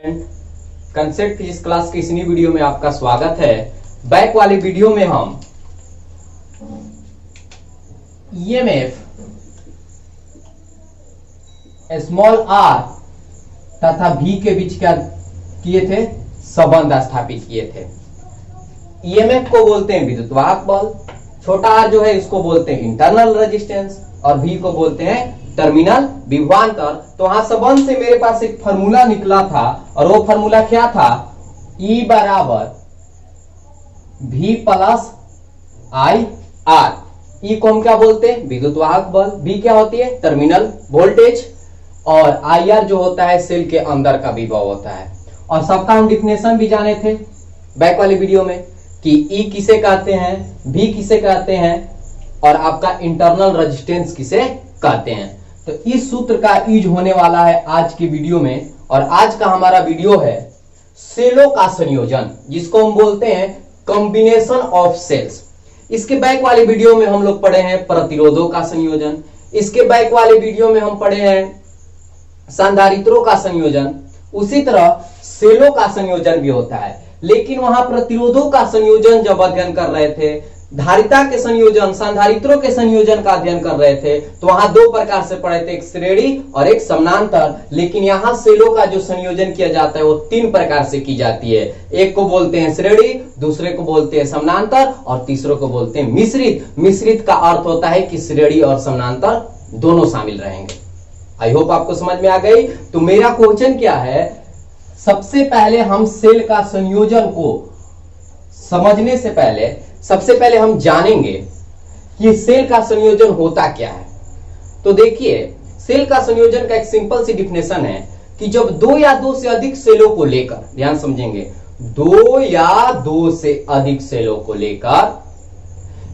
Concept physics class के इस नई वीडियो में आपका स्वागत है। बैक वाली वीडियो में हम ईएमएफ स्मॉल आर तथा भी के बीच क्या किए थे, संबंध स्थापित किए थे। ईएमएफ को बोलते हैं विद्युत वाहक बल, छोटा आर जो है इसको बोलते हैं इंटरनल रेजिस्टेंस और भी को बोलते हैं टर्मिनल विभवांतर। तो वहां संबंध से मेरे पास एक फार्मूला निकला था और वो फार्मूला क्या था, E बराबर V प्लस आई आर। ई को हम क्या बोलते हैं, विद्युत वाहक बल, भी क्या होती है टर्मिनल वोल्टेज और आई आर जो होता है सेल के अंदर का विभव होता है। और सबका हम डिफिनेशन भी जाने थे बैक वाली वीडियो में कि ई किसे कहते हैं, भी किसे कहते हैं और आपका इंटरनल रेजिस्टेंस किसे कहते हैं। तो इस सूत्र का यूज होने वाला है आज की वीडियो में। और आज का हमारा वीडियो है सेलों का संयोजन, जिसको हम बोलते हैं कॉम्बिनेशन ऑफ सेल्स। इसके बैक वाली वीडियो में हम लोग पढ़े हैं प्रतिरोधों का संयोजन, इसके बैक वाले वीडियो में हम पढ़े हैं संधारित्रों का संयोजन। उसी तरह सेलों का संयोजन भी होता है, लेकिन वहां प्रतिरोधों का संयोजन जब अध्ययन कर रहे थे, धारिता के संयोजन, संधारित्रों के संयोजन का अध्ययन कर रहे थे, तो वहां दो प्रकार से पढ़े थे, एक श्रेणी और एक समानांतर। लेकिन यहाँ सेलों का जो संयोजन किया जाता है वो तीन प्रकार से की जाती है। एक को बोलते हैं श्रेणी, दूसरे को बोलते हैं समानांतर और तीसरे को बोलते हैं मिश्रित। मिश्रित का अर्थ होता है कि श्रेणी और समानांतर दोनों शामिल रहेंगे। आई होप आपको समझ में आ गई। तो मेरा क्वेश्चन क्या है, सबसे पहले हम सेल का संयोजन को समझने से पहले सबसे पहले हम जानेंगे कि सेल का संयोजन होता क्या है। तो देखिए, सेल का संयोजन का एक सिंपल सी डिफिनेशन है कि जब दो या दो से अधिक सेलों को लेकर, ध्यान समझेंगे, दो या दो से अधिक सेलों को लेकर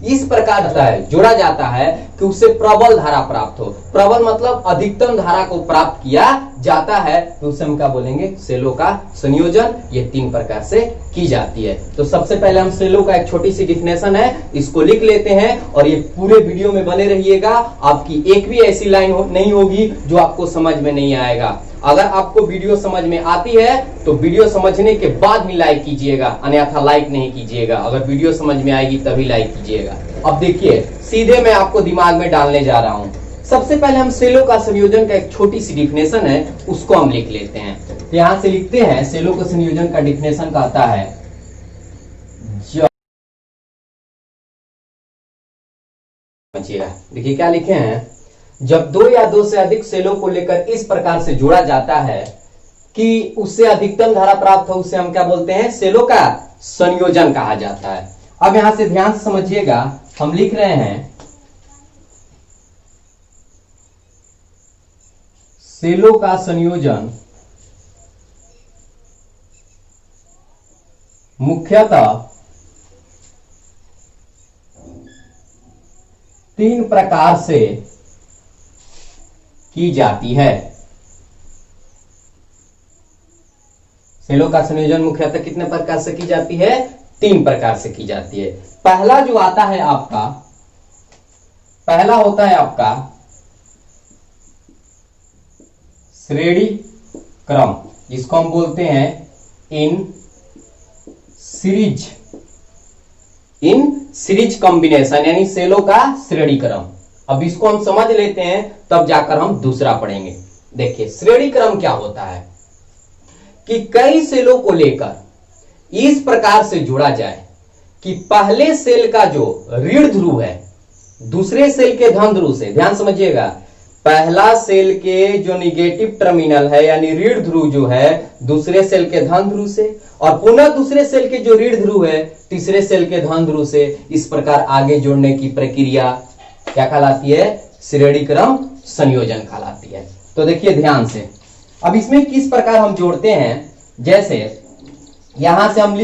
इस प्रकार जोड़ा जाता है कि उससे प्रबल धारा प्राप्त हो। प्रबल मतलब अधिकतम धारा को प्राप्त किया जाता है, तो उसे हम क्या बोलेंगे, सेलों का संयोजन। ये तीन प्रकार से की जाती है। तो सबसे पहले हम सेलों का एक छोटी सी डिफिनेशन है, इसको लिख लेते हैं और ये पूरे वीडियो में बने रहिएगा। आपकी एक भी ऐसी लाइन नहीं होगी जो आपको समझ में नहीं आएगा। अगर आपको वीडियो समझ में आती है तो वीडियो समझने के बाद भी लाइक कीजिएगा, अन्यथा लाइक नहीं कीजिएगा। अगर वीडियो समझ में आएगी तभी लाइक कीजिएगा। अब देखिए, सीधे मैं आपको दिमाग में डालने जा रहा हूं। सबसे पहले हम सेलों का संयोजन का एक छोटी सी डिफिनेशन है, उसको हम लिख लेते हैं। यहां से लिखते हैं, सेलों का संयोजन का डिफिनेशन कहता है, देखिए क्या लिखे हैं, जब दो या दो से अधिक सेलों को लेकर इस प्रकार से जोड़ा जाता है कि उससे अधिकतम धारा प्राप्त हो, उससे हम क्या बोलते हैं, सेलों का संयोजन कहा जाता है। अब यहां से ध्यान से समझिएगा, हम लिख रहे हैं सेलों का संयोजन मुख्यतः तीन प्रकार से की जाती है। सेलों का संयोजन मुख्यतः कितने प्रकार से की जाती है, तीन प्रकार से की जाती है। पहला जो आता है आपका, पहला होता है आपका श्रेणी क्रम, जिसको हम बोलते हैं इन सीरीज कॉम्बिनेशन, यानी सेलों का श्रेणी क्रम। अब इसको हम समझ लेते हैं, तब जाकर हम दूसरा पढ़ेंगे। देखिए, श्रेणी क्रम क्या होता है कि कई सेलों को लेकर इस प्रकार से जोड़ा जाए कि पहले सेल का जो ऋण ध्रुव है दूसरे सेल के धन ध्रुव से, ध्यान समझिएगा, पहला सेल के जो निगेटिव टर्मिनल है यानी ऋण ध्रुव जो है दूसरे सेल के धन ध्रुव से, और पुनः दूसरे सेल के जो ऋण ध्रुव है तीसरे सेल के धन ध्रुव से, इस प्रकार आगे जोड़ने की प्रक्रिया क्या कहलाती है, श्रेणी क्रम संयोजन कहलाती है। तो देखिए ध्यान से, अब इसमें किस प्रकार हम जोड़ते हैं, जैसे यहां से हम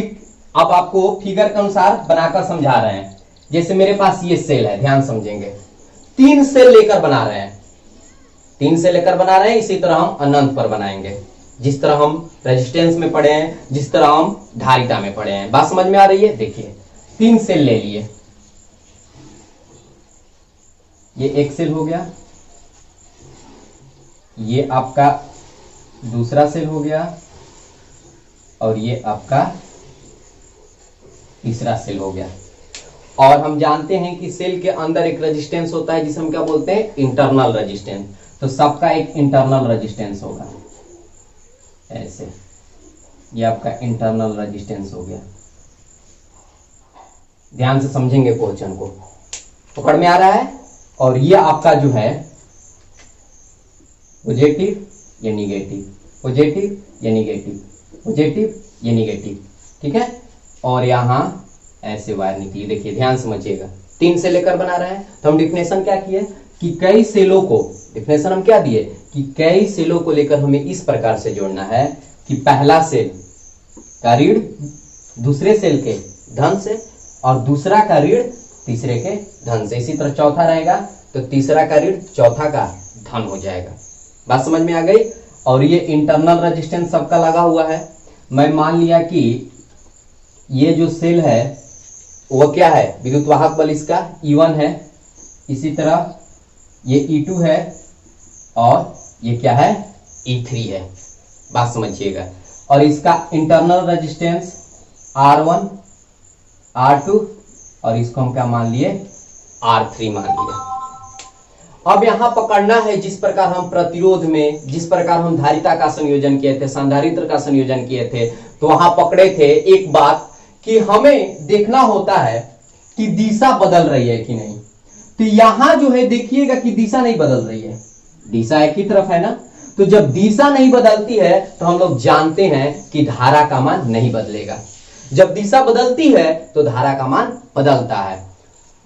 अब आपको फिगर के अनुसार बनाकर समझा रहे हैं। जैसे मेरे पास ये सेल है, ध्यान समझेंगे, तीन सेल लेकर बना रहे हैं, तीन से लेकर बना रहे हैं। इसी तरह हम अनंत पर बनाएंगे, जिस तरह हम रेजिस्टेंस में पढ़े हैं, जिस तरह हम धारिता में पढ़े हैं। बात समझ में आ रही है। देखिए, तीन सेल ले लिए, ये एक सेल हो गया, ये आपका दूसरा सेल हो गया और ये आपका तीसरा सेल हो गया। और हम जानते हैं कि सेल के अंदर एक रेजिस्टेंस होता है जिसे हम क्या बोलते हैं, इंटरनल रेजिस्टेंस। तो सबका एक इंटरनल रेजिस्टेंस होगा ऐसे, ये आपका इंटरनल रेजिस्टेंस हो गया। ध्यान से समझेंगे क्वेश्चन को, पकड़ में आ रहा है। और ये आपका जो है पॉजिटिव या निगेटिव, पॉजिटिव या निगेटिव, पॉजिटिव या निगेटिव, ठीक है। और यहां ऐसे वायर निकली, देखिए ध्यान समझिएगा, 3 से लेकर बना रहा है। तो हम डिफिनेशन क्या किए कि कई सेलों को, डिफिनेशन हम क्या दिए कि कई सेलों को लेकर हमें इस प्रकार से जोड़ना है कि पहला सेल का ऋण दूसरे सेल के धन से और दूसरा का ऋण तीसरे के धन से, इसी तरह चौथा रहेगा तो तीसरा का ऋण चौथा का धन हो जाएगा। बात समझ में आ गई। और ये इंटरनल रेजिस्टेंस सबका लगा हुआ है। मैं मान लिया कि ये जो सेल है वो क्या है, विद्युत वाहक बल इसका E1 है, इसी तरह ये E2 है और ये क्या है, E3 है। बात समझिएगा। और इसका इंटरनल रेजिस्टेंस R1 R2 और इसको हम क्या मान लिए, R3 मान लिए। अब यहां पकड़ना है जिस प्रकार हम प्रतिरोध में, जिस प्रकार हम धारिता का संयोजन किए थे, संधारित्र का संयोजन किए थे, तो वहां पकड़े थे एक बात कि हमें देखना होता है कि दिशा बदल रही है कि नहीं। तो यहां जो है देखिएगा कि दिशा नहीं बदल रही है, दिशा एक ही तरफ है ना। तो जब दिशा नहीं बदलती है तो हम लोग जानते हैं कि धारा का मान नहीं बदलेगा। जब दिशा बदलती है तो धारा का मान बदलता है।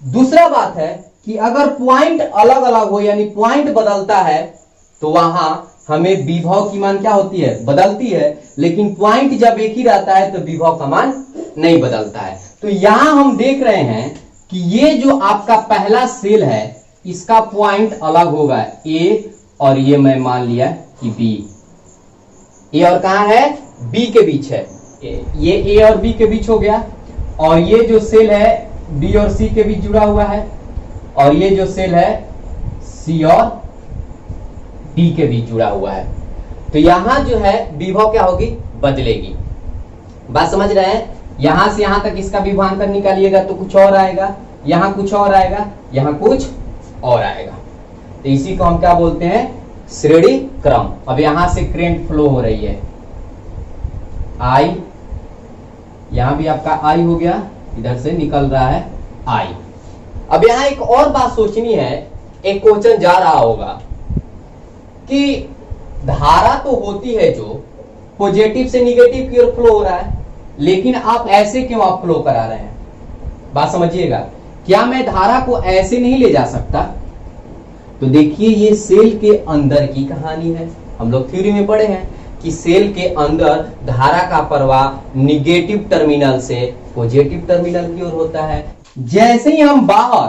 दूसरा बात है कि अगर पॉइंट अलग अलग हो, यानी पॉइंट बदलता है, तो वहां हमें विभव की मान क्या होती है, बदलती है। लेकिन पॉइंट जब एक ही रहता है तो विभव का मान नहीं बदलता है। तो यहां हम देख रहे हैं कि ये जो आपका पहला सेल है इसका पॉइंट अलग होगा ए, और ये मैं मान लिया कि बी। ए और कहां है, बी के बीच है। ये ए और बी के बीच हो गया। और ये जो सेल है बी और सी के बीच जुड़ा हुआ है। और ये जो सेल है सी और डी के बीच जुड़ा हुआ है। तो यहां जो है विभव क्या होगी, बदलेगी। बात समझ रहे हैं। यहां से यहां तक इसका विभवांतर निकालिएगा तो कुछ और आएगा, यहां कुछ और आएगा, यहां कुछ और आएगा। तो इसी को हम क्या बोलते हैं, श्रेणी क्रम। अब यहां से करंट फ्लो हो रही है आई, यहां भी आपका आई हो गया, इधर से निकल रहा है आई। अब यहां एक और बात सोचनी है, एक क्वेश्चन जा रहा होगा कि धारा तो होती है जो पॉजिटिव से निगेटिव की ओर फ्लो हो रहा है, लेकिन आप ऐसे क्यों आप फ्लो करा रहे हैं। बात समझिएगा, क्या मैं धारा को ऐसे नहीं ले जा सकता। तो देखिए ये सेल के अंदर की कहानी है। हम लोग थ्योरी में पढ़े हैं कि सेल के अंदर धारा का प्रवाह निगेटिव टर्मिनल से पॉजिटिव टर्मिनल की ओर होता है। जैसे ही हम बाहर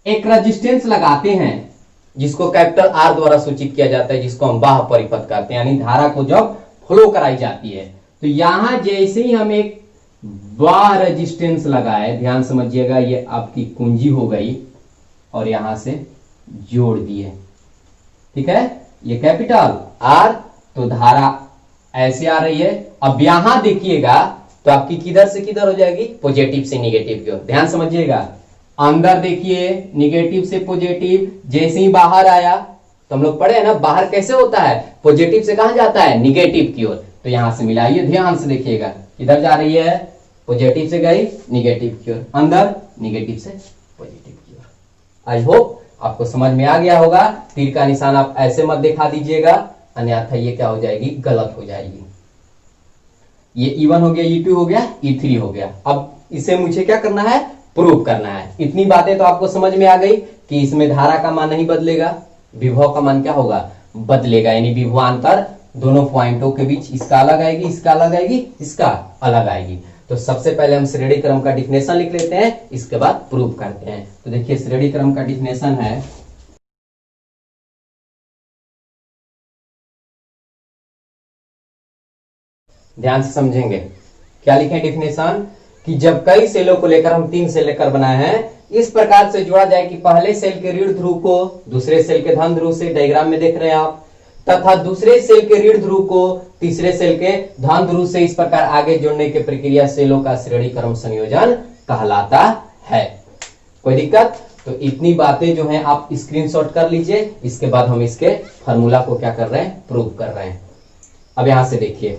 एक रेजिस्टेंस लगाते हैं जिसको कैपिटल आर द्वारा सूचित किया जाता है, जिसको हम बाह्य परिपथ कहते हैं, यानी धारा को जब फ्लो कराई जाती है, तो यहां जैसे ही हम एक बाह्य रेजिस्टेंस लगाए, ध्यान समझिएगा, ये आपकी कुंजी हो गई और यहां से जोड़ दिए, ठीक है, ये कैपिटल आर, तो धारा ऐसे आ रही है। अब यहां देखिएगा तो आपकी किधर से किधर हो जाएगी, पॉजिटिव से निगेटिव की ओर। ध्यान समझिएगा, अंदर देखिए निगेटिव से पॉजिटिव, जैसे ही बाहर आया तो हम लोग पढ़े हैं ना, बाहर कैसे होता है, पॉजिटिव से कहां जाता है, निगेटिव की ओर। तो यहां से मिलाइए, ध्यान से देखिएगा, इधर जा रही है, पॉजिटिव से गई निगेटिव की ओर, अंदर निगेटिव से पॉजिटिव की ओर। आई होप आपको समझ में आ गया होगा। तीर का निशान आप ऐसे मत दिखा दीजिएगा, अन्यथा ये क्या हो जाएगी, गलत हो जाएगी। ये E1 हो गया, E2 हो गया, E3 हो गया। अब इसे मुझे क्या करना है, प्रूव करना है। इतनी बातें तो आपको समझ में आ गई कि इसमें धारा का मान नहीं बदलेगा, विभव का मान क्या होगा, बदलेगा। यानी विभवांतर दोनों पॉइंटों के बीच इसका अलग आएगी, इसका अलग आएगी, इसका अलग आएगी। तो सबसे पहले हम श्रेणी क्रम का डिफिनेशन लिख लेते हैं, इसके बाद प्रूव करते हैं। तो देखिए श्रेणी क्रम का डिफिनेशन है, ध्यान से समझेंगे। क्या लिखें डिफिनेशन, कि जब कई सेलों को लेकर हम 3 सेल लेकर बनाए हैं, इस प्रकार से जोड़ा जाए कि पहले सेल के ऋण ध्रुव को दूसरे सेल के धन ध्रुव से, डायग्राम में देख रहे हैं आप, तथा दूसरे सेल के ऋण ध्रुव को तीसरे सेल के धन ध्रुव से इस प्रकार आगे जोड़ने की प्रक्रिया सेलों का श्रेणी क्रम संयोजन कहलाता है। कोई दिक्कत? तो इतनी बातें जो हैं आप स्क्रीनशॉट कर लीजिए। इसके बाद हम इसके फार्मूला को क्या कर रहे हैं, प्रूव कर रहे हैं। अब यहां से देखिए,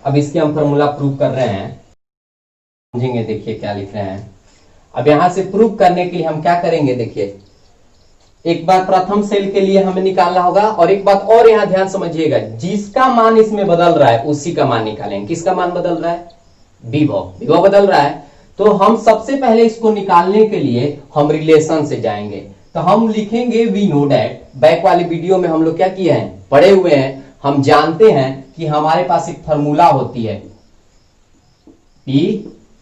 अब इसके हम फार्मूला प्रूव कर रहे हैं, समझेंगे। देखिए क्या लिख रहे हैं। अब यहां से प्रूव करने के लिए हम क्या करेंगे, देखिए एक बार प्रथम सेल के लिए हमें निकालना होगा, और एक बात और यहां ध्यान समझिएगा, जिसका मान इसमें बदल रहा है उसी का मान निकालेंगे। किसका मान बदल रहा है? विभव, विभव बदल रहा है। तो हम सबसे पहले इसको निकालने के लिए हम रिलेशन से जाएंगे। तो हम लिखेंगे वी नो डैट, बैक वाली वीडियो में हम लोग क्या किए हैं, पढ़े हुए हैं। हम जानते हैं कि हमारे पास एक फॉर्मूला होती है पी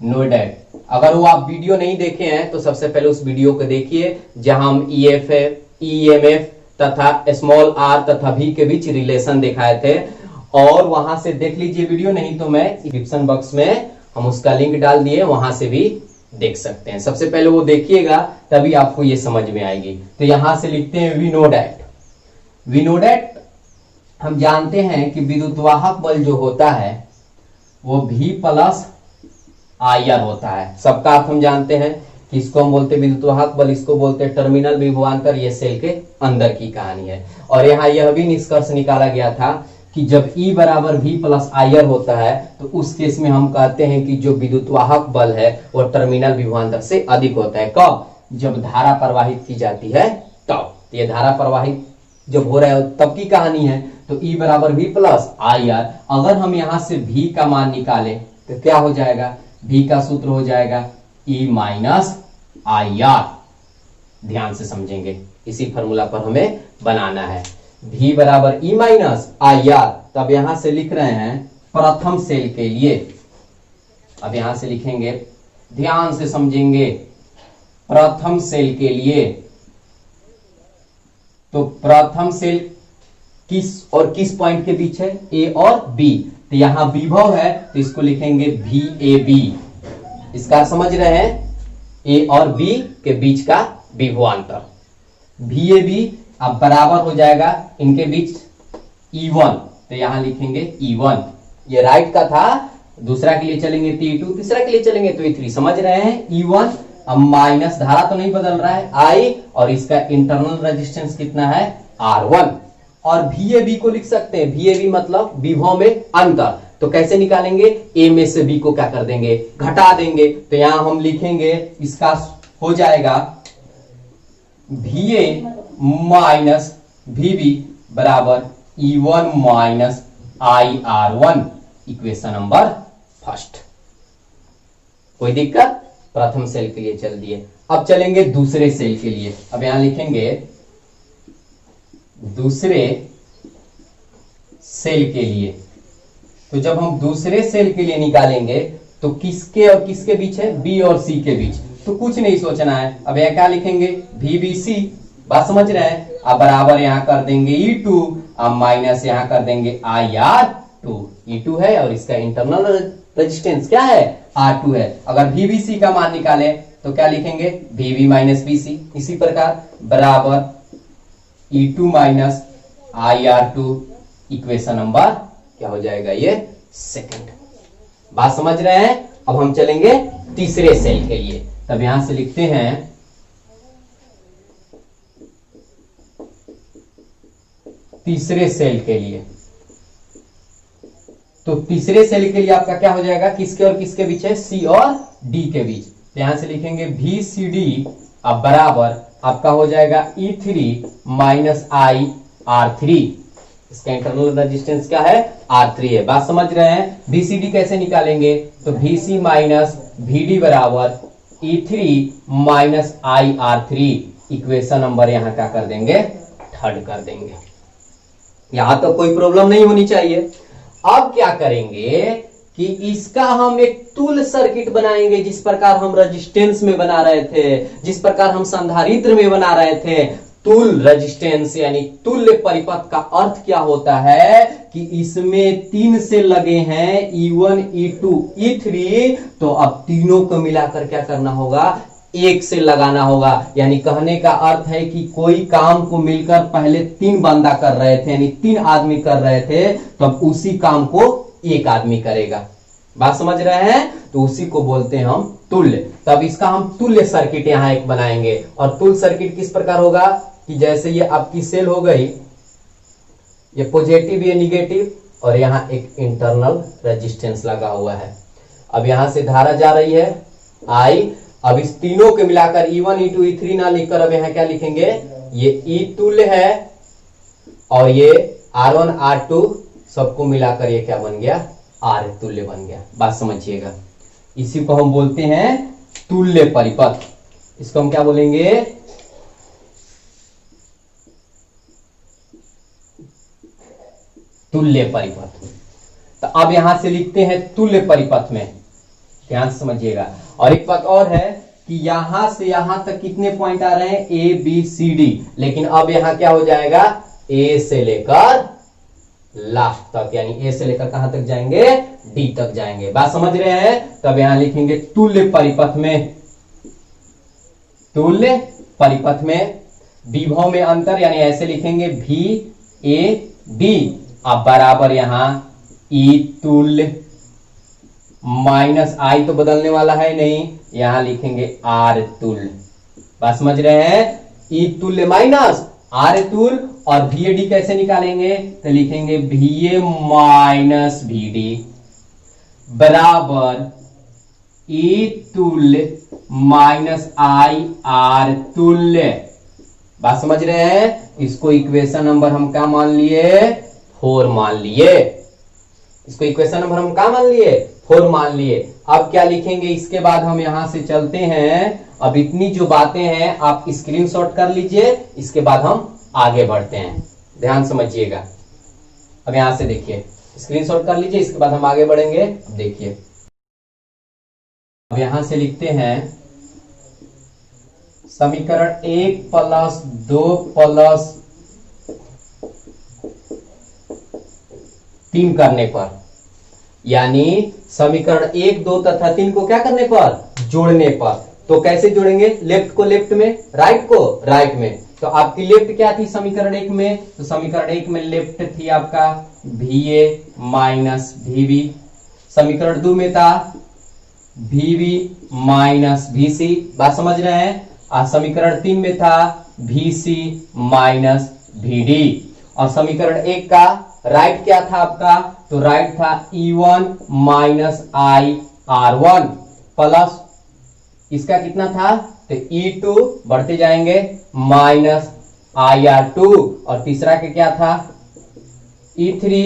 नो डैट। अगर वो आप वीडियो नहीं देखे हैं तो सबसे पहले उस वीडियो को देखिए, जहां हम ईएमएफ तथा स्मॉल आर तथा भी के बीच रिलेशन दिखाए थे, और वहां से देख लीजिए वीडियो। नहीं तो मैं डिस्क्रिप्शन बॉक्स में हम उसका लिंक डाल दिए, वहां से भी देख सकते हैं। सबसे पहले वो देखिएगा, तभी आपको ये समझ में आएगी। तो यहां से लिखते हैं we know that. We know that हम जानते हैं कि विद्युतवाहक बल जो होता है वो V प्लस IR होता है। सबका अर्थ हम जानते हैं कि इसको हम बोलते हैं विद्युतवाहक बल, इसको बोलते हैं टर्मिनल विभवांतर। ये सेल के अंदर की कहानी है। और यहाँ यह भी निष्कर्ष निकाला गया था कि जब E बराबर V प्लस IR होता है तो उस केस में हम कहते हैं कि जो विद्युतवाहक बल है वो टर्मिनल विभवांतर से अधिक होता है। कब? जब धारा प्रवाहित की जाती है तब। ये धारा प्रवाहित जब हो रहा है तब की कहानी है। तो E बराबर V प्लस IR। अगर हम यहां से V का मान निकालें तो क्या हो जाएगा? V का सूत्र हो जाएगा E माइनस IR। ध्यान से समझेंगे, इसी फॉर्मूला पर हमें बनाना है। V बराबर E माइनस IR। तब यहां से लिख रहे हैं प्रथम सेल के लिए। अब यहां से लिखेंगे, ध्यान से समझेंगे, प्रथम सेल के लिए। तो प्रथम सेल किस और किस पॉइंट के बीच है? A और B। तो यहां विभव है तो इसको लिखेंगे VAB। इसका समझ रहे हैं, A और B के बीच का विभवांतर VAB। अब बराबर हो जाएगा इनके बीच E1। तो यहां लिखेंगे E1। ये राइट का था, दूसरा के लिए चलेंगे तो E2, तीसरा के लिए चलेंगे तो E3। समझ रहे हैं? E1। अब माइनस, धारा तो नहीं बदल रहा है, I, और इसका इंटरनल रेजिस्टेंस कितना है? R1। और VAB को लिख सकते हैं, VAB मतलब विभव में अंतर। तो कैसे निकालेंगे? A में से B को क्या कर देंगे? घटा देंगे। तो यहां हम लिखेंगे, इसका हो जाएगा VA माइनस VB बराबर E1 minus IR1। Equation number first. कोई दिक्कत? प्रथम सेल के लिए चल दिए। अब चलेंगे दूसरे सेल के लिए। अब यहां लिखेंगे दूसरे सेल के लिए। तो जब हम दूसरे सेल के लिए निकालेंगे तो किसके और किसके बीच है? B और C के बीच। तो कुछ नहीं सोचना है। अब यहां क्या लिखेंगे? VBC। बात समझ रहे हैं? अब बराबर यहां कर देंगे E2, अब माइनस यहां कर देंगे IR2। E2 है और इसका इंटरनल रेजिस्टेंस क्या है? R2 है। अगर VBC का मान निकाले तो क्या लिखेंगे? VB minus VC। इसी प्रकार बराबर E2 minus IR2। Equation number क्या हो जाएगा? ये सेकंड। बात समझ रहे हैं? अब हम चलेंगे तीसरे सेल के लिए। तब यहां से लिखते हैं तीसरे सेल के लिए। तो तीसरे सेल के लिए आपका क्या हो जाएगा? किसके और किसके बीच है? C और D के बीच। तो यहां से लिखेंगे VCD। अब बराबर आपका हो जाएगा E3 माइनस IR3। इसका इंटरनल रेजिस्टेंस क्या है? R3 है। बात समझ रहे हैं? VCD कैसे निकालेंगे? तो VC माइनस VD बराबर E3 minus IR3। Equation number यहां क्या कर देंगे? थर्ड कर देंगे। यहां तो कोई प्रॉब्लम नहीं होनी चाहिए। अब क्या करेंगे कि इसका हम एक तुल्य सर्किट बनाएंगे, जिस प्रकार हम रेजिस्टेंस में बना रहे थे, जिस प्रकार हम संधारित्र में बना रहे थे। तुल्य रेजिस्टेंस यानी तुल्य परिपथ का अर्थ क्या होता है कि इसमें 3 से लगे हैं E1, E2, E3। तो अब तीनों को मिलाकर क्या करना होगा? एक से लगाना होगा। यानी कहने का अर्थ है कि कोई काम को मिलकर पहले 3 बंदा कर रहे थे, यानी 3 आदमी कर रहे थे, तब उसी काम को एक आदमी करेगा। बात समझ रहे हैं? तो उसी को बोलते हैं हम तुल्य। तब इसका हम तुल्य सर्किट यहां एक बनाएंगे। और तुल्य सर्किट किस प्रकार होगा कि जैसे ये आपकी सेल हो गई, ये पॉजिटिव ये निगेटिव, और यहां एक इंटरनल रेजिस्टेंस लगा हुआ है। अब यहां से धारा जा रही है आई। अब इस तीनों के मिलाकर E1 E2 E3 ना लिखकर अब यहां क्या लिखेंगे, ये E तुल्य है और ये R1 R2 सबको मिलाकर ये क्या बन गया, R तुल्य बन गया। बात समझिएगा। इसी को हम बोलते हैं तुल्य परिपथ। इसको हम क्या बोलेंगे, तुल्य परिपथ। तो अब यहां से लिखते हैं तुल्य परिपथ में, ध्यान से समझिएगा। और एक बात और है कि यहां से यहां तक कितने पॉइंट आ रहे हैं, ए बी सी डी, लेकिन अब यहां क्या हो जाएगा, ए से लेकर लास्ट तक, यानी ए से लेकर कहां तक जाएंगे, डी तक जाएंगे। बात समझ रहे हैं? तब यहां लिखेंगे तुल्य परिपथ में, तुल्य परिपथ में विभव में अंतर, यानी ऐसे लिखेंगे भी ए डी। अब बराबर यहां ई तुल्य माइनस आई तो बदलने वाला है नहीं, यहां लिखेंगे आर तुल्य। बात समझ रहे हैं? ई तुल्य माइनस आर तुल्य। और VAD कैसे निकालेंगे, तो लिखेंगे VA माइनस VD बराबर ई तुल्य माइनस आई आर तुल्य। बात समझ रहे हैं? इसको इक्वेशन नंबर हम क्या मान लिए, 4 मान लिए। इसको इक्वेशन नंबर हम क्या मान लिए, 4 मान लिए। अब क्या लिखेंगे, इसके बाद हम यहां से चलते हैं। अब इतनी जो बातें हैं आप स्क्रीनशॉट कर लीजिए, इसके बाद हम आगे बढ़ते हैं। ध्यान समझिएगा। अब यहां से देखिए, स्क्रीनशॉट कर लीजिए, इसके बाद हम आगे बढ़ेंगे। अब देखिए, अब यहां से लिखते हैं समीकरण 1 प्लस 2 प्लस 3 करने पर, यानी समीकरण 1 2 तथा 3 को क्या करने पर, जोड़ने पर। तो कैसे जोड़ेंगे, लेफ्ट को लेफ्ट में, राइट को राइट में। तो आपकी लेफ्ट क्या थी समीकरण 1 में, तो समीकरण 1 में लेफ्ट थी आपका VA माइनस VB। समीकरण 2 में था VB माइनस VC। बात समझ रहे हैं? समीकरण 3 में था VC माइनस VD। और समीकरण 1 का राइट क्या था आपका, तो राइट था E1 माइनस आई R1 प्लस इसका कितना था, तो E2 बढ़ते जाएंगे माइनस IR2, और तीसरा के क्या था E3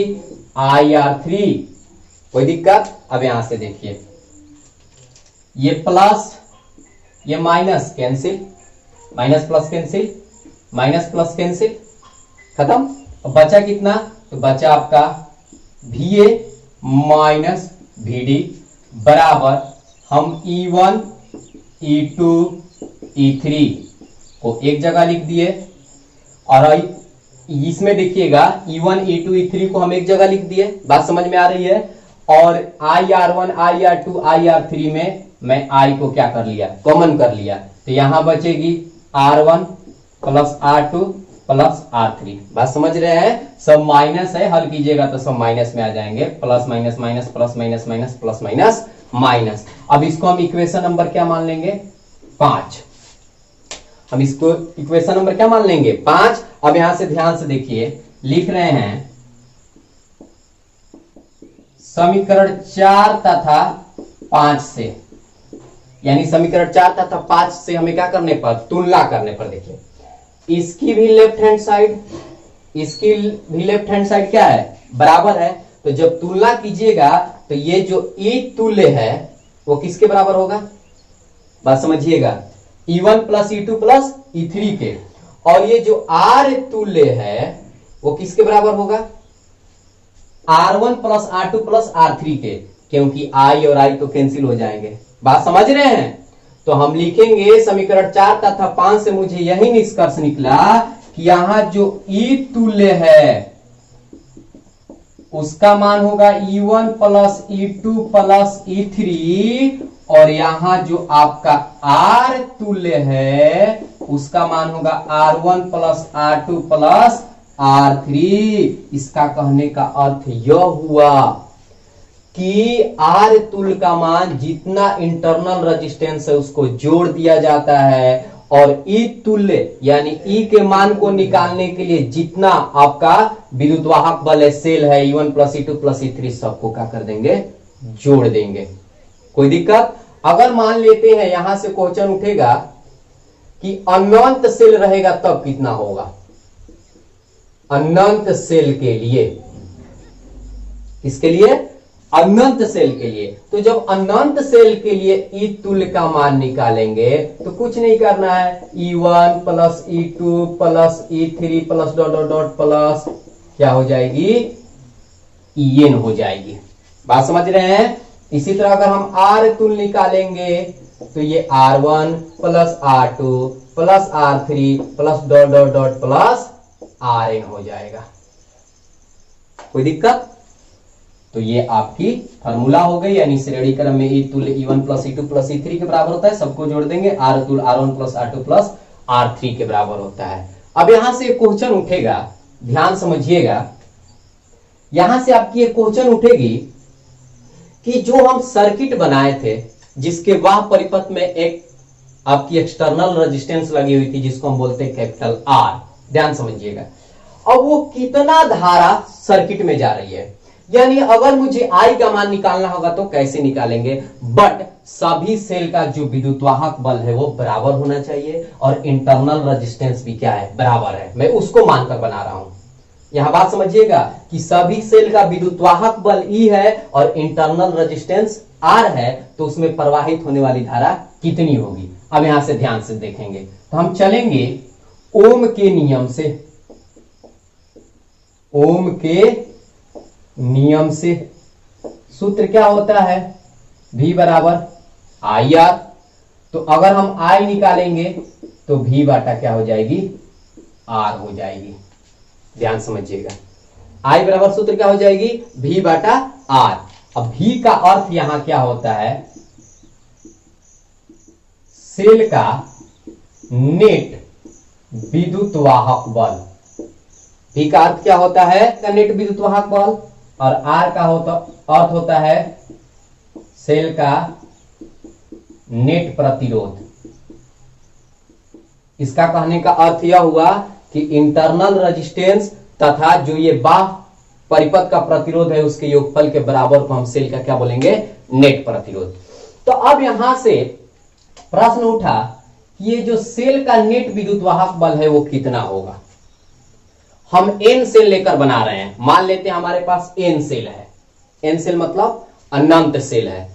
IR3। कोई दिक्कत? अब यहां से देखिए, ये प्लस ये minus cancel, minus plus cancel, minus plus cancel, खत्म। अब बचा कितना, तो बचा आपका VA माइनस VD बराबर हम E1 E2 E3 को एक जगह लिख दिए। और इसमें देखिएगा E1 E2 E3 को हम एक जगह लिख दिए। बात समझ में आ रही है? और IR1 IR2 IR3 में मैं I को क्या कर लिया, कॉमन कर लिया। तो यहां बचेगी R1 plus R2 plus R3। बात समझ रहे हैं? सब माइनस है, हल कीजिएगा तो सब माइनस में आ जाएंगे। Plus minus minus plus minus minus plus minus minus. अब इसको हम इक्वेशन नंबर क्या मान लेंगे, 5। हम इसको इक्वेशन नंबर क्या मान लेंगे, 5। अब यहां से ध्यान से देखिए, लिख रहे हैं समीकरण 4 तथा 5 से, यानी समीकरण 4 तथा 5 से हमें क्या करने पर, तुलना करने पर। देखिए इसकी भी लेफ्ट हैंड साइड, इसकी भी लेफ्ट हैंड साइड क्या है, बराबर है। तो जब तुलना कीजिएगा तो ये जो E तुल्य है वो किसके बराबर होगा, बात समझिएगा, E1 plus E2 plus E3 के। और ये जो R तुल्य है वो किसके बराबर होगा, R1 plus R2 plus R3 के, क्योंकि I और I तो कैंसिल हो जाएंगे। बात समझ रहे हैं? तो हम लिखेंगे समीकरण 4 तथा 5 से मुझे यही निष्कर्ष निकला कि यहां जो E तुल्य है उसका मान होगा E1 plus E2 plus E3, और यहां जो आपका R तुल्य है उसका मान होगा R1 plus R2 plus R3। इसका कहने का अर्थ यह हुआ कि R तुल्य का मान जितना इंटरनल रेजिस्टेंस है उसको जोड़ दिया जाता है, और E तुल्य यानी E के मान को निकालने के लिए जितना आपका विद्युत वाहक बल है, सेल है, E1 plus E2 plus E3 सबको क्या कर देंगे, जोड़ देंगे। कोई दिक्कत? अगर मान लेते हैं यहां से क्वेश्चन उठेगा कि अनंत सेल रहेगा तब कितना होगा, अनंत सेल के लिए, इसके लिए अनंत सेल के लिए। तो जब अनंत सेल के लिए E तुल्य का मान निकालेंगे तो कुछ नहीं करना है, E1 plus E2 plus E3 plus dot dot dot plus क्या हो जाएगी, En हो जाएगी। बात समझ रहे हैं? इसी तरह अगर हम R तुल्य निकालेंगे तो ये R1 plus R2 plus R3 plus dot dot dot plus Rn हो जाएगा। कोई दिक्कत? तो ये आपकी फॉर्मूला हो गई, यानी श्रेणी क्रम में E तुल्य E1 plus E2 plus E3 के बराबर होता है, सबको जोड़ देंगे, R तुल्य R1 plus R2 plus R3 के बराबर होता है। अब यहां से एक क्वेश्चन उठेगा, ध्यान समझिएगा, यहां से आपकी एक क्वेश्चन उठेगी कि जो हम सर्किट बनाए थे जिसके वाह परिपथ में एक आपकी एक्सटर्नल रेजिस्टेंस लगी हुई थी जिसको हम बोलते हैं कैपिटल R, ध्यान समझिएगा। अब वो कितना धारा सर्किट में जा रही है, यानी अगर मुझे I का मान निकालना होगा तो कैसे निकालेंगे, बट सभी सेल का जो विद्युतवाहक बल है वो बराबर होना चाहिए और इंटरनल रेजिस्टेंस भी क्या है, बराबर है। मैं उसको मानकर बना रहा हूं। यहां बात समझिएगा कि सभी सेल का विद्युतवाहक बल E है और इंटरनल रेजिस्टेंस R है, तो उसमें प्रवाहित होने वाली धारा कितनी होगी। अब यहां से ध्यान से देखेंगे तो हम चलेंगे ओम के नियम से, ओम के नियम से। सूत्र क्या होता है, V बराबर IR। तो अगर हम I निकालेंगे तो V बाटा क्या हो जाएगी, R हो जाएगी। ध्यान समझिएगा, I बराबर सूत्र क्या हो जाएगी, V बाटा R। अब V का अर्थ यहां क्या होता है, सेल का नेट विद्युत वाहक बल। V का अर्थ क्या होता है, का नेट विद्युत वाहक बल, और R का अर्थ होता है सेल का नेट प्रतिरोध। इसका कहने का अर्थ यह हुआ कि इंटरनल रेजिस्टेंस तथा जो ये बाह्य परिपथ का प्रतिरोध है उसके योगफल के बराबर को हम सेल का क्या बोलेंगे, नेट प्रतिरोध। तो अब यहां से प्रश्न उठा कि ये जो सेल का नेट विद्युत वाहक बल है वो कितना होगा। हम N सेल लेकर बना रहे हैं, मान लेते हैं हमारे पास N सेल है, N सेल मतलब अनंत सेल है,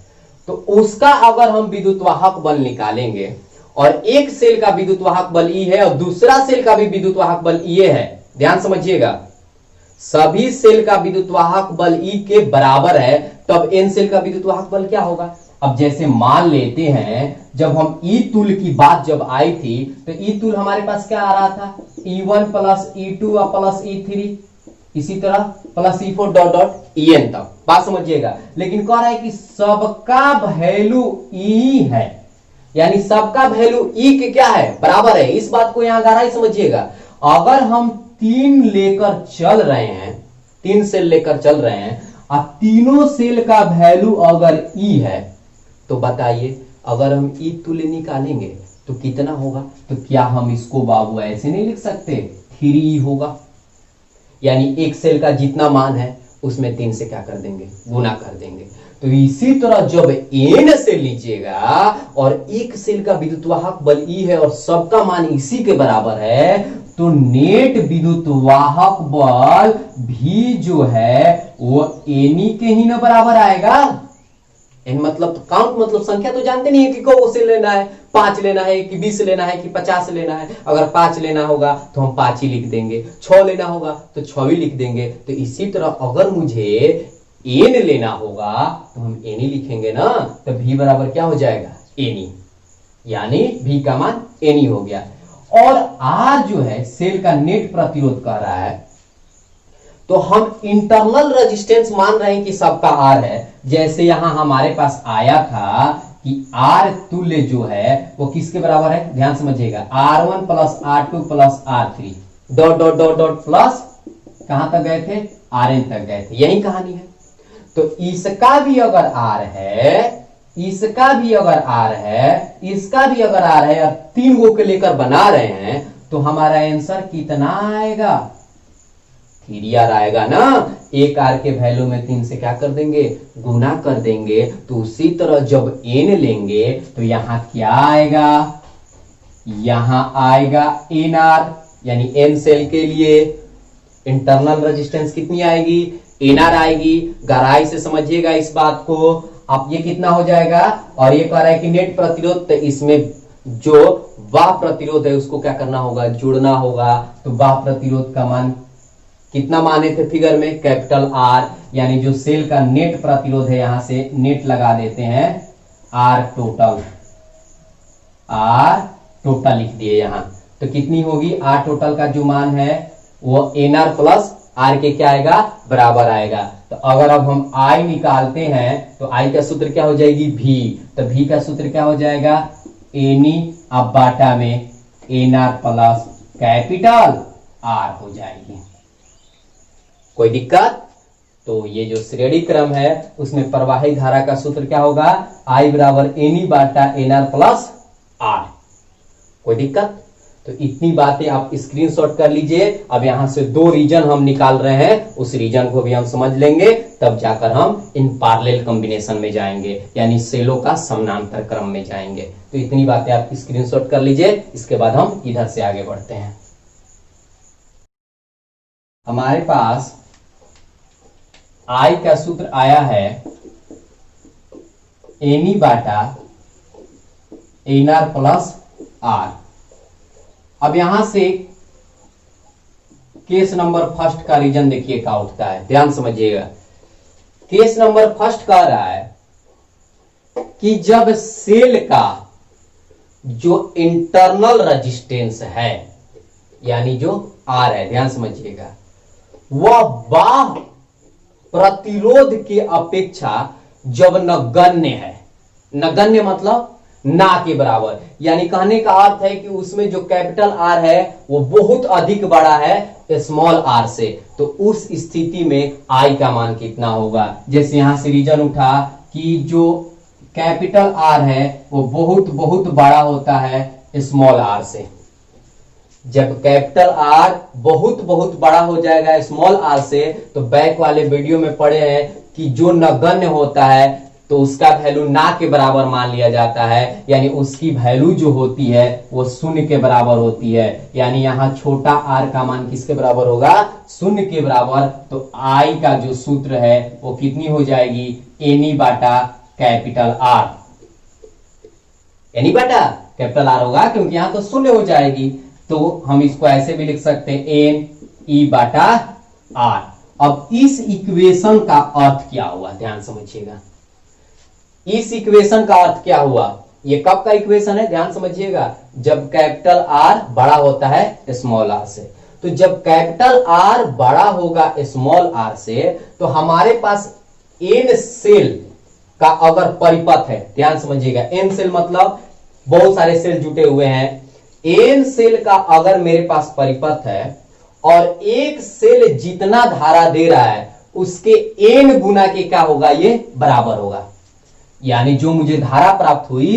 तो उसका अगर हम विद्युत वाहक बल निकालेंगे और एक सेल का विद्युत वाहक बल E है और दूसरा सेल का भी विद्युत वाहक बल E है, ध्यान समझिएगा, सभी सेल का विद्युत वाहक बल E के बराबर है, तब N सेल का विद्युत वाहक बल क्या होगा। अब जैसे मान लेते हैं जब हम E तुल्य की बात जब आई थी तो E तुल्य हमारे पास क्या आ रहा था, E1 plus E2 plus E3, इसी तरह plus E4 dot dot En तक। बात समझिएगा, लेकिन कह रहा है कि सबका वैल्यू E है, यानी सबका वैल्यू E के क्या है, बराबर है। इस बात को यहां गहराई समझिएगा। अगर हम 3 लेकर चल रहे हैं, 3 सेल लेकर चल रहे हैं और तीनों सेल का वैल्यू अगर E है तो बताइए अगर हम E तुल्य निकालेंगे तो कितना होगा। तो क्या हम इसको बाबू ऐसे नहीं लिख सकते, 3E होगा, यानी एक सेल का जितना मान है उसमें 3 से क्या कर देंगे, गुना कर देंगे। तो इसी तरह जब N से लीजिएगा और एक सेल का विद्युत वाहक बल E है और सबका मान इसी के बराबर है, तो नेट विद्युत वाहक बल भी जो है वो N के ही ना बराबर आएगा। N मतलब काउंट मतलब संख्या, तो जानते नहीं है कि को से लेना है, 5 लेना है कि 20 लेना है कि 50 लेना है। अगर 5 लेना होगा तो हम 5 ही लिख देंगे, 6 लेना होगा तो 6 ही लिख देंगे। तो इसी तरह अगर मुझे N लेना होगा तो हम N ही लिखेंगे ना, तो V बराबर क्या हो जाएगा, N, यानी V का मान N हो गया। और R जो है सेल का नेट प्रतिरोध कह रहा है, तो तो हम इंटरनल रेजिस्टेंस मान रहे हैं कि सबका आर है। जैसे यहां हमारे पास आया था कि आर तुल्य जो है वो किसके बराबर है, ध्यान समझिएगा, R1 plus R2 plus R3 dot dot dot dot plus कहां तक गए थे, Rn तक गए थे। यही कहानी है। तो इसका भी अगर R है, इसका भी अगर R है, इसका भी अगर R है और 3 गो के लेकर बना रहे हैं तो हमारा आंसर कितना आएगा, 3R आएगा ना। एक R के वैल्यू में 3 से क्या कर देंगे, गुना कर देंगे। तो उसी तरह जब n लेंगे तो यहां क्या आएगा, यहां आएगा NR, यानी n सेल के लिए इंटरनल रेजिस्टेंस कितनी आएगी, NR आएगी। गहराई से समझिएगा इस बात को। अब ये कितना हो जाएगा, और ये कह रहा है कि नेट प्रतिरोध, तो इसमें जो वाह प्रतिरोध है उसको क्या करना होगा, जोड़ना होगा। तो वाह प्रतिरोध का मान कितना माने थे फिगर में, कैपिटल R, यानी जो सेल का नेट प्रतिरोध है, यहां से नेट लगा देते हैं, R टोटल, R टोटल लिख दिए यहां। तो कितनी होगी, R टोटल का जो मान है वो NR प्लस R के क्या आएगा, बराबर आएगा। तो अगर अब हम I निकालते हैं तो I का सूत्र क्या हो जाएगी, V। तो V का सूत्र क्या हो जाएगा, NE अब बाटा में NR प्लस कैपिटल R हो जाएगी। कोई दिक्कत? तो ये जो श्रेणी क्रम है उसमें प्रवाही धारा का सूत्र क्या होगा, I बराबर NE बाटा NR प्लस R। कोई दिक्कत? तो इतनी बातें आप स्क्रीनशॉट कर लीजिए। अब यहां से 2 रीजन हम निकाल रहे हैं, उस रीजन को भी हम समझ लेंगे, तब जाकर हम इन पैरेलल कॉम्बिनेशन में जाएंगे, यानी सेलों का समानांतर क्रम में जाएंगे। तो इतनी बातें आप स्क्रीनशॉट कर लीजिए। इसके बाद हम इधर से आगे बढ़ते हैं। हमारे पास I का सूत्र आया है NE बाटा NR प्लस R। अब यहां से केस नंबर फर्स्ट का रीजन देखिए क्या उठता है, ध्यान समझिएगा। केस नंबर फर्स्ट कह रहा है कि जब सेल का जो इंटरनल रेजिस्टेंस है, यानी जो R है, ध्यान समझिएगा, वह बाह्य प्रतिरोध के अपेक्षा जब नगण्य है, नगण्य मतलब ना के बराबर, यानी कहने का अर्थ है कि उसमें जो कैपिटल R है वो बहुत अधिक बड़ा है स्मॉल r से। तो उस स्थिति में I का मान कितना होगा। जैसे यहां से रीजन उठा कि जो कैपिटल R है वो बहुत बहुत बड़ा होता है स्मॉल r से। जब कैपिटल R बहुत बहुत बड़ा हो जाएगा स्मॉल r से, तो बैक वाले वीडियो में पढ़े हैं कि जो नगण्य होता है तो उसका वैल्यू ना के बराबर मान लिया जाता है, यानी उसकी वैल्यू जो होती है वो 0 के बराबर होती है। यानी यहां छोटा r का मान किसके बराबर होगा, 0 के बराबर। तो I का जो सूत्र है वो कितनी हो जाएगी, NE बाटा कैपिटल R। NE बाटा कैपिटल R होगा क्योंकि यहां तो 0 हो जाएगी। तो हम इसको ऐसे भी लिख सकते हैं NE बाटा R। अब इस इक्वेशन का अर्थ क्या हुआ, ध्यान समझिएगा। इस इक्वेशन का अर्थ क्या हुआ, ये कब का इक्वेशन है, ध्यान समझिएगा, जब कैपिटल R बड़ा होता है स्मॉल r से। तो जब कैपिटल R बड़ा होगा स्मॉल r से, तो हमारे पास n सेल का अगर परिपथ है, ध्यान समझिएगा, n सेल मतलब बहुत सारे सेल जुटे हुए हैं, n सेल का अगर मेरे पास परिपथ है और एक सेल जितना धारा दे रहा है उसके n गुना के क्या होगा, ये बराबर होगा। यानी जो मुझे धारा प्राप्त हुई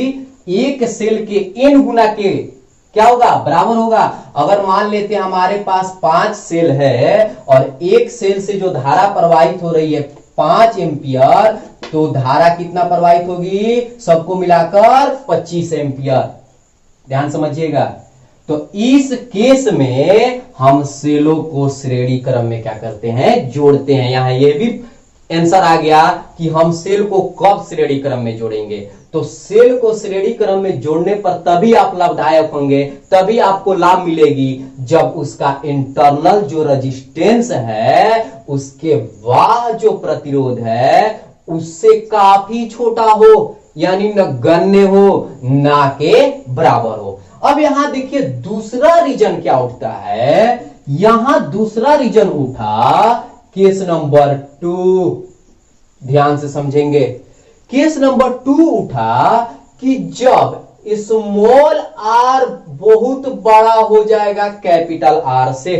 एक सेल के n गुना के क्या होगा, बराबर होगा। अगर मान लेते हैं हमारे पास 5 सेल है और एक सेल से जो धारा प्रवाहित हो रही है 5 एम्पियर, तो धारा कितना प्रवाहित होगी, सबको मिलाकर 25 एम्पियर। ध्यान समझिएगा। तो इस केस में हम सेलों को श्रेणी क्रम में क्या करते हैं, जोड़ते हैं। यहां ये भी आंसर आ गया कि हम सेल को कब श्रेणी क्रम में जोड़ेंगे। तो सेल को श्रेणी क्रम में जोड़ने पर तभी आप लाभदायक होंगे, तभी आपको लाभ मिलेगी जब उसका इंटरनल जो रेजिस्टेंस है उसके बाद जो प्रतिरोध है उससे काफी छोटा हो, यानी नगण्य हो, ना के बराबर हो। अब यहां देखिए दूसरा रीजन क्या उठता है, यहां दूसरा रीजन उठा केस नंबर 2 ध्यान से समझेंगे। केस नंबर 2 उठा कि जब स्मॉल आर बहुत बड़ा हो जाएगा कैपिटल आर से,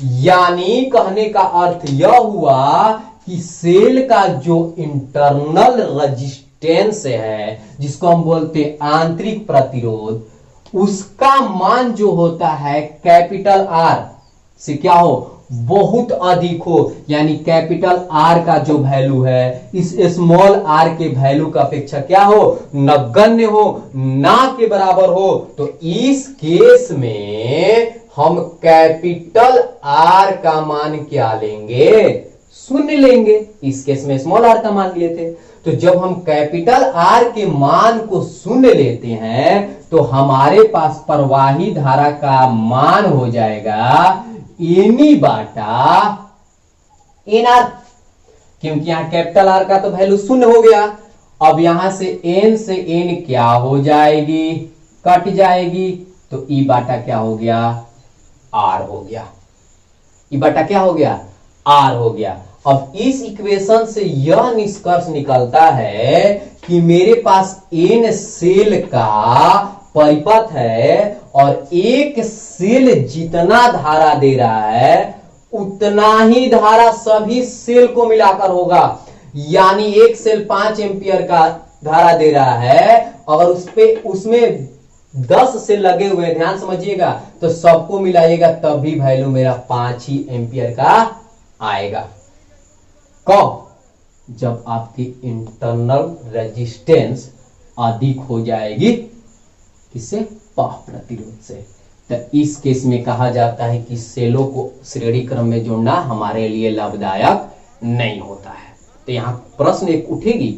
यानी कहने का अर्थ यह हुआ कि सेल का जो इंटरनल रेजिस्टेंस है, जिसको हम बोलते हैं आंतरिक प्रतिरोध, उसका मान जो होता है कैपिटल आर से क्या हो, बहुत अधिक हो, यानी कैपिटल आर का जो वैल्यू है इस स्मॉल आर के वैल्यू का अपेक्षा क्या हो, नगण्य हो, ना के बराबर हो। तो इस केस में हम कैपिटल आर का मान क्या लेंगे, शून्य लेंगे। इस केस में स्मॉल आर का मान लिए थे, तो जब हम कैपिटल आर के मान को शून्य लेते हैं तो हमारे पास प्रवाही धारा का मान हो जाएगा एनी बाटा एन आर, क्योंकि यहां कैपिटल आर का तो वैल्यू शून्य हो गया। अब यहां से एन क्या हो जाएगी, कट जाएगी, तो ई बाटा क्या हो गया, आर हो गया। ई बाटा क्या हो गया, आर हो गया। अब इस इक्वेशन से यह निष्कर्ष निकलता है कि मेरे पास एन सेल का परिपथ है और एक सेल जितना धारा दे रहा है उतना ही धारा सभी सेल को मिलाकर होगा। यानी एक सेल 5 एम्पियर का धारा दे रहा है, अगर उसमें 10 सेल लगे हुए, ध्यान समझिएगा, तो सबको मिलाइएगा तब भी वैल्यू मेरा 5 ही एम्पियर का आएगा। कब, जब आपकी इंटरनल रेजिस्टेंस अधिक हो जाएगी, किससे, बाह्य प्रतिरोध से। तो इस केस में कहा जाता है कि सेलों को श्रेणी क्रम में जोड़ना हमारे लिए लाभदायक नहीं होता है। तो यहां प्रश्न एक उठेगी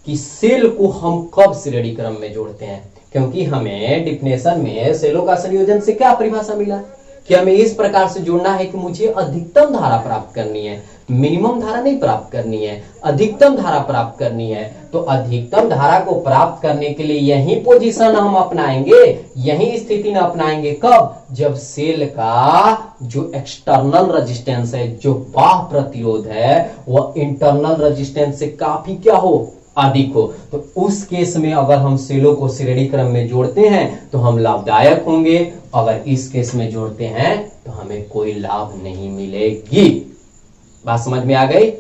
कि सेल को हम कब श्रेणी क्रम में जोड़ते हैं, क्योंकि हमें डिफिनेशन में सेलों का संयोजन से क्या परिभाषा मिला कि हमें इस प्रकार से जोड़ना है कि मुझे अधिकतम धारा प्राप्त करनी है, मिनिमम धारा नहीं प्राप्त करनी है, अधिकतम धारा प्राप्त करनी है। तो अधिकतम धारा को प्राप्त करने के लिए यही पोजीशन हम अपनाएंगे, यही स्थिति न अपनाएंगे। कब, जब सेल का जो एक्सटर्नल रेजिस्टेंस है, जो बाह्य प्रतिरोध है, वह इंटरनल रेजिस्टेंस से काफी क्या हो, अधिक हो। तो उस केस में अगर हम सेलों को श्रेणी क्रम में जोड़ते हैं तो हम लाभदायक होंगे, अगर इस केस में जोड़ते हैं तो हमें कोई लाभ नहीं मिलेगी। बात समझ में आ गई?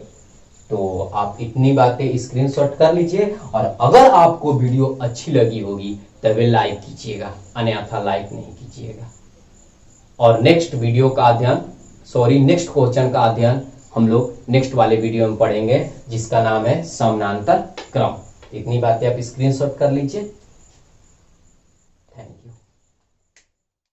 तो आप इतनी बातें स्क्रीनशॉट कर लीजिए, और अगर आपको वीडियो अच्छी लगी होगी तभी लाइक कीजिएगा, अन्यथा लाइक नहीं कीजिएगा। और नेक्स्ट वीडियो का अध्ययन, नेक्स्ट क्वेश्चन का अध्ययन हम लोग नेक्स्ट वाले वीडियो में पढ़ेंगे, जिसका नाम है समानांतर क्रम। इतनी बातें आप स्क्रीनशॉट कर लीजिए।